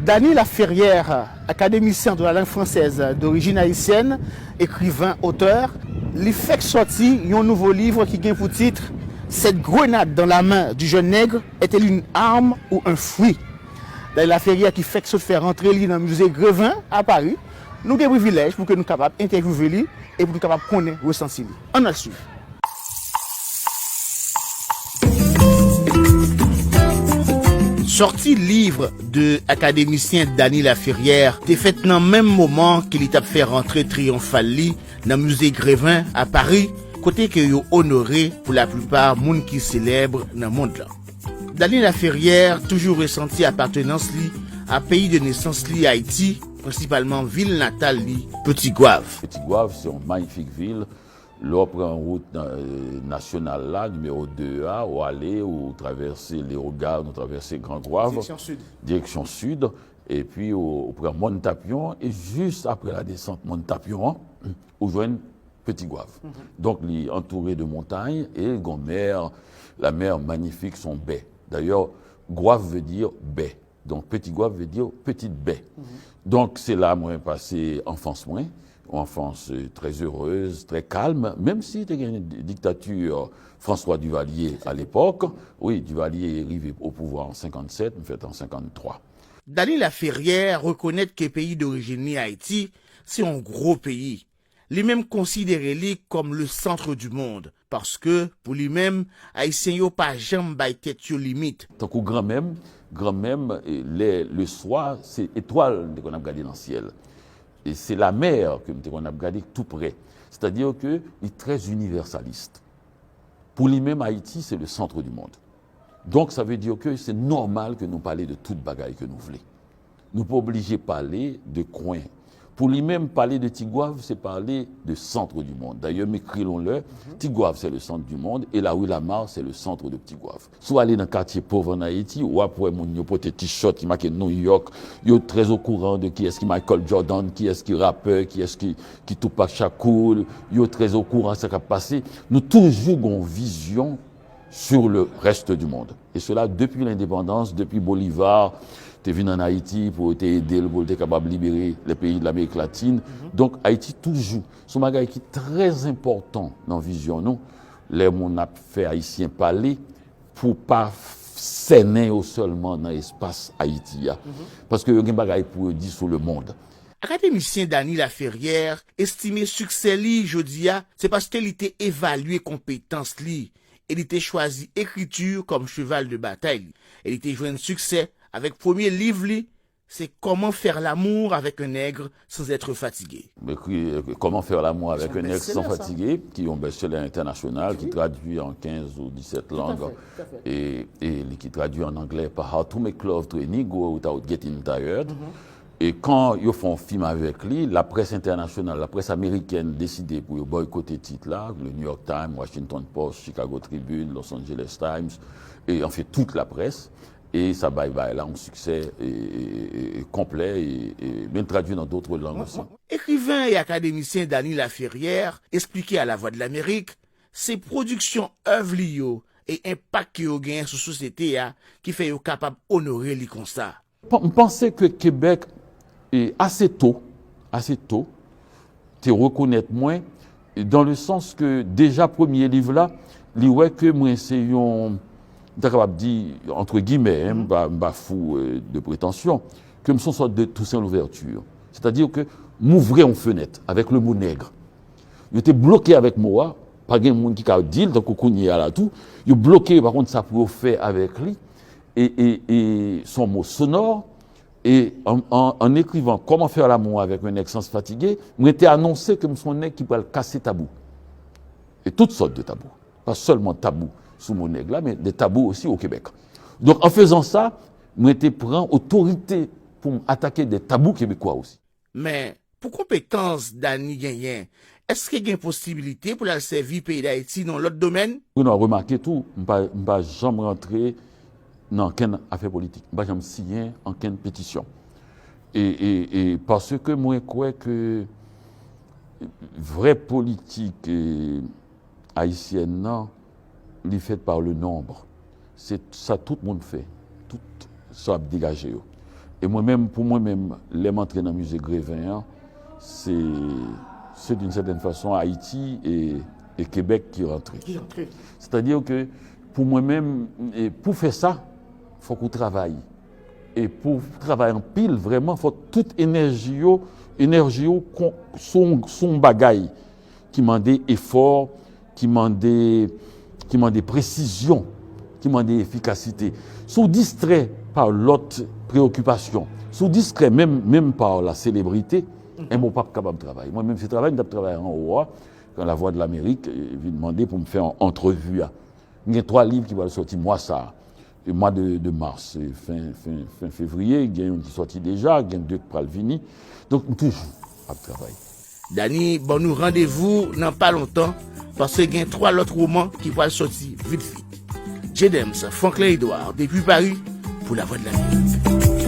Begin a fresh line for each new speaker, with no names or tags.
Dany Laferrière, académicien de la langue française d'origine haïtienne, écrivain, auteur, il fait sortir un nouveau livre qui a pour titre « Cette grenade dans la main du jeune nègre est-elle une arme ou un fruit ?» Dany Laferrière qui fait faire rentrer dans le musée Grévin à Paris. Nous avons des privilèges pour que nous soyons capables d'interviewer lui et pour que nous soyons capables de connaître le ressenti. On a suivi. Sorti livre de académicien Dany Laferrière, t'es fait dans le même moment qu'il t'a fait rentrer triomphal dans le musée Grévin à Paris, côté que yo honoré pour la plupart monde qui célèbre dans le monde là. Dany Laferrière toujours ressenti appartenance li à pays de naissance li Haïti, principalement ville natale li Petit Goâve.
Petit Goâve, c'est une magnifique ville. L'on prend une route nationale là, numéro 2A, ou aller, ou traverser les regards, ou traverser Grand Goâve.
Direction sud.
Direction sud. Et puis, on prend Montapion, et juste après la descente Montapion, on joint Petit Goâve. Donc, il est entouré de montagnes, et la mer magnifique, sont baies. D'ailleurs, Goâve veut dire baie. Donc, Petit Goâve veut dire petite baie. Donc, c'est là, moi, passé enfance, moi. Enfance très heureuse, très calme, même si il y a une dictature François Duvalier à l'époque. Oui, Duvalier est arrivé au pouvoir en 57, en fait en 53.
Dany Laferrière reconnaît que le pays d'origine Haïti, c'est un gros pays. Lui-même considéré comme le centre du monde, parce que pour lui-même, Haïtien yo pas jamais bay tête yo limite.
Tant que grand-même, le soir, c'est étoile qu'on a regardé dans le ciel. Et c'est la mer que on a regardé tout près. C'est-à-dire qu'il est très universaliste. Pour lui-même, Haïti, c'est le centre du monde. Donc, ça veut dire que c'est normal que nous parlions de toute bagaille que nous voulons. Nous ne sommes pas obligés de parler de coin. Pour lui-même, parler de Petit Goâve, c'est parler de centre du monde. D'ailleurs, écrivons-le, Petit Goâve, c'est le centre du monde, et la rue Lamar, c'est le centre de Petit Goâve. Soit aller dans le quartier pauvre en Haïti, ou après, mon porte t-shirt qui marque New York, ils sont très au courant de qui est-ce qui Michael Jordan, qui est-ce qui rappeur, qui est-ce qui Tupac Shakur, ils sont très au courant de ce qui a passé. Nous toujours avons une vision sur le reste du monde. Et cela depuis l'indépendance, depuis Bolivar, tu es venu en Haïti pour t'aider, pour être capable de libérer les pays de l'Amérique latine. Donc Haïti toujours, c'est un bagage qui est très important dans la vision. Nous, les gens a fait haïtien parler pour pas s'aîner seulement dans l'espace Haïti. Parce que il y a un bagage pour dire sur le monde.
Académicien Dany Laferrière estimé succès li jodia, c'est parce qu'il était évalué compétence li. Il était choisi écriture comme cheval de bataille. Il était joué un succès avec premier livre, c'est Comment faire l'amour avec un nègre sans être fatigué.
Comment faire l'amour avec un nègre sans fatigué, qui est un best-seller international, qui traduit en 15 ou 17 langues, et qui traduit en anglais par How to Make Love to a Negro Without Getting Tired. Et quand ils font un film avec lui, la presse internationale, la presse américaine décidait pour boycotter ce titre-là, le New York Times, Washington Post, Chicago Tribune, Los Angeles Times, et en fait toute la presse. Et ça bye-bye là, un succès complet et bien traduit dans d'autres langues aussi.
Écrivain et académicien Dany Laferrière expliquait à La Voix de l'Amérique ses productions œuvres liées et impact qu'il y a gagné sur la société qui fait capable d'honorer les constats.
Je pensais que Québec est assez tôt, te reconnaître moins, dans le sens que déjà premier livre là, il ouais que moi c'est un capable dire entre guillemets, pas fou de prétention, que me sont sorte de Toussaint l'ouverture. C'est-à-dire que m'ouvrir une fenêtre avec le mot nègre. Il était bloqué avec moi, pas de monde qui a dit donc on y a là tout, il bloqué par contre ça pour faire avec lui et son mot sonore. Et en écrivant Comment faire l'amour avec un nègre sans se fatiguer, m'était annoncé que son nègre qui pourrait casser tabou. Et toutes sortes de tabous. Pas seulement tabous sous mon nègre là, mais des tabous aussi au Québec. Donc en faisant ça, m'était prend autorité pour attaquer des tabous québécois aussi.
Mais pour compétence Dany Gagné, est-ce qu'il y a une possibilité pour la servir pays d'Haïti dans l'autre domaine?
Vous avez remarqué tout, je ne vais jamais rentrer dans aucune affaire politique. Je ne vais jamais signer aucune pétition. Et parce que moi, je crois que vraie politique haïtienne, non, est faite par le nombre. C'est ça tout le monde fait. Tout ça dégagé. Et moi-même, pour moi-même, les m'entrer dans le musée Grévin, c'est d'une certaine façon Haïti et Québec qui rentrent. C'est-à-dire que pour moi-même, pour faire ça, il faut qu'on travaille. Et pour travailler en pile, vraiment, il faut toute énergie, son bagaille, qui demande effort, qui demande précision, qui demande efficacité. Sont distraits par l'autre préoccupation, sont distraits même par la célébrité, et mon pas capable de travailler. Moi-même, je travaille en haut, quand la Voix de l'Amérique vient demander pour me faire une entrevue. Il y a 3 livres qui vont sortir, moi ça. Le mois de mars, fin février, il y a un qui est sorti déjà, il y a 2 qui vont venir. Donc, toujours à travail.
Dani, bon, nous rendez-vous dans pas longtemps, parce qu'il y a 3 autres romans qui vont sortir vite. James, Franklin Edouard, depuis Paris, pour la Voix de l'Amérique.